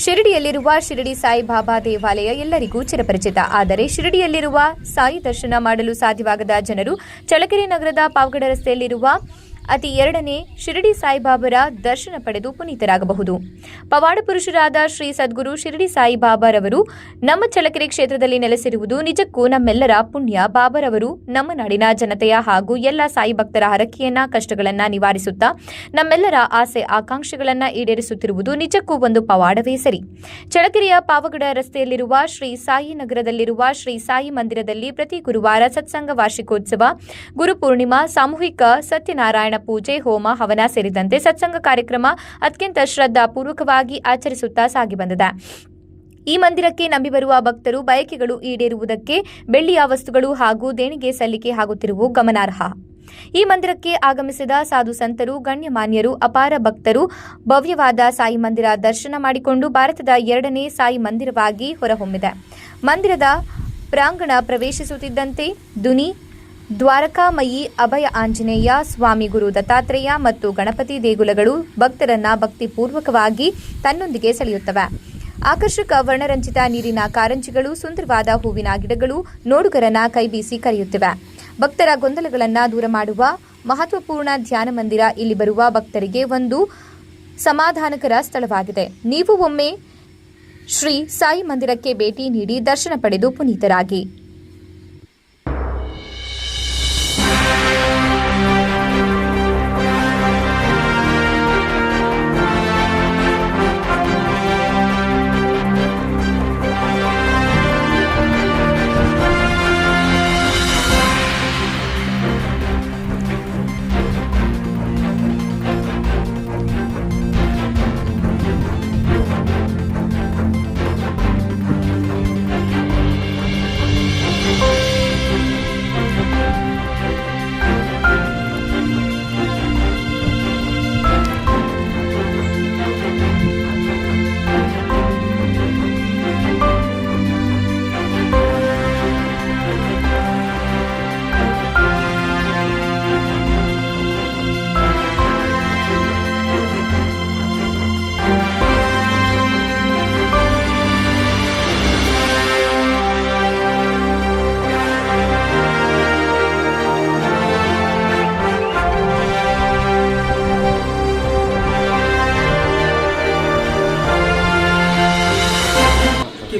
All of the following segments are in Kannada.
ಶಿರಡಿಯಲ್ಲಿರುವ ಶಿರಡಿ ಸಾಯಿಬಾಬಾ ದೇವಾಲಯ ಎಲ್ಲರಿಗೂ ಚಿರಪರಿಚಿತ. ಆದರೆ ಶಿರಡಿಯಲ್ಲಿರುವ ಸಾಯಿ ದರ್ಶನ ಮಾಡಲು ಸಾಧ್ಯವಾಗದ ಜನರು ಚಳ್ಳಕೆರೆ ನಗರದ ಪಾವಗಡ ರಸ್ತೆಯಲ್ಲಿರುವ ಅತಿ 2ನೇ ಶಿರಡಿ ಸಾಯಿಬಾಬರ ದರ್ಶನ ಪಡೆದು ಪುನೀತರಾಗಬಹುದು. ಪವಾಡ ಪುರುಷರಾದ ಶ್ರೀ ಸದ್ಗುರು ಶಿರಡಿ ಸಾಯಿಬಾಬಾರವರು ನಮ್ಮ ಚಳ್ಳಕೆರೆ ಕ್ಷೇತ್ರದಲ್ಲಿ ನೆಲೆಸಿರುವುದು ನಿಜಕ್ಕೂ ನಮ್ಮೆಲ್ಲರ ಪುಣ್ಯ. ಬಾಬಾರವರು ನಮ್ಮ ನಾಡಿನ ಜನತೆಯ ಹಾಗೂ ಎಲ್ಲ ಸಾಯಿ ಭಕ್ತರ ಹರಕೆಯನ್ನ ಕಷ್ಟಗಳನ್ನ ನಿವಾರಿಸುತ್ತಾ ನಮ್ಮೆಲ್ಲರ ಆಸೆ ಆಕಾಂಕ್ಷೆಗಳನ್ನ ಈಡೇರಿಸುತ್ತಿರುವುದು ನಿಜಕ್ಕೂ ಒಂದು ಪವಾಡವೇ ಸರಿ. ಚಳ್ಳಕೆರೆಯ ಪಾವಗಡ ರಸ್ತೆಯಲ್ಲಿರುವ ಶ್ರೀ ಸಾಯಿ ನಗರದಲ್ಲಿರುವ ಶ್ರೀ ಸಾಯಿ ಮಂದಿರದಲ್ಲಿ ಪ್ರತಿ ಗುರುವಾರ ಸತ್ಸಂಗ ವಾರ್ಷಿಕೋತ್ಸವ, ಗುರುಪೂರ್ಣಿಮಾ, ಸಾಮೂಹಿಕ ಸತ್ಯನಾರಾಯಣ ಪೂಜೆ, ಹೋಮ, ಹವನ ಸೇರಿದಂತೆ ಸತ್ಸಂಗ ಕಾರ್ಯಕ್ರಮ ಅತ್ಯಂತ ಶ್ರದ್ಧಾಪೂರ್ವಕವಾಗಿ ಆಚರಿಸುತ್ತಾ ಸಾಗಿಬಂದಿದೆ. ಈ ಮಂದಿರಕ್ಕೆ ನಂಬಿ ಬರುವ ಭಕ್ತರು ಬಯಕೆಗಳು ಈಡೇರುವುದಕ್ಕೆ ಬೆಳ್ಳಿಯ ವಸ್ತುಗಳು ಹಾಗೂ ದೇಣಿಗೆ ಸಲ್ಲಿಕೆ ಆಗುತ್ತಿರುವುದು ಗಮನಾರ್ಹ. ಈ ಮಂದಿರಕ್ಕೆ ಆಗಮಿಸಿದ ಸಾಧು ಸಂತರು, ಗಣ್ಯಮಾನ್ಯರು, ಅಪಾರ ಭಕ್ತರು ಭವ್ಯವಾದ ಸಾಯಿ ಮಂದಿರ ದರ್ಶನ ಮಾಡಿಕೊಂಡು ಭಾರತದ 2ನೇ ಸಾಯಿ ಮಂದಿರವಾಗಿ ಹೊರಹೊಮ್ಮಿದೆ. ಮಂದಿರದ ಪ್ರಾಂಗಣ ಪ್ರವೇಶಿಸುತ್ತಿದ್ದಂತೆ ದುನಿ, ದ್ವಾರಕಾಮಯಿ, ಅಭಯ ಆಂಜನೇಯ, ಸ್ವಾಮಿ ಗುರು ದತ್ತಾತ್ರೇಯ ಮತ್ತು ಗಣಪತಿ ದೇಗುಲಗಳು ಭಕ್ತರನ್ನ ಭಕ್ತಿಪೂರ್ವಕವಾಗಿ ತನ್ನೊಂದಿಗೆ ಸೆಳೆಯುತ್ತವೆ. ಆಕರ್ಷಕ ವರ್ಣರಂಜಿತ ನೀರಿನ ಕಾರಂಜಿಗಳು, ಸುಂದರವಾದ ಹೂವಿನ ಗಿಡಗಳು ನೋಡುಗರನ್ನ ಕೈಬೀಸಿ ಕರೆಯುತ್ತಿವೆ. ಭಕ್ತರ ಗೊಂದಲಗಳನ್ನು ದೂರ ಮಾಡುವ ಮಹತ್ವಪೂರ್ಣ ಧ್ಯಾನ ಮಂದಿರ ಇಲ್ಲಿ ಬರುವ ಭಕ್ತರಿಗೆ ಒಂದು ಸಮಾಧಾನಕರ ಸ್ಥಳವಾಗಿದೆ. ನೀವು ಒಮ್ಮೆ ಶ್ರೀ ಸಾಯಿ ಮಂದಿರಕ್ಕೆ ಭೇಟಿ ನೀಡಿ ದರ್ಶನ ಪಡೆದು ಪುನೀತರಾಗಿ.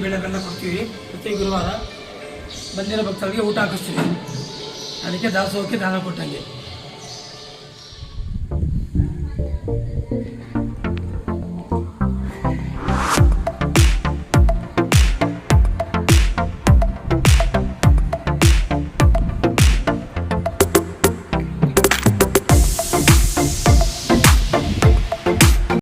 ಬೆಳೆಗಳನ್ನ ಕೊಡ್ತೀವಿ. ಪ್ರತಿ ಗುರುವಾರ ಬಂದಿರೋ ಭಕ್ತರಿಗೆ ಊಟ ಹಾಕಿಸ್ತೀವಿ. ಅದಕ್ಕೆ ದಾಸೋಹಕ್ಕೆ ದಾನ ಕೊಟ್ಟಂಗೆ.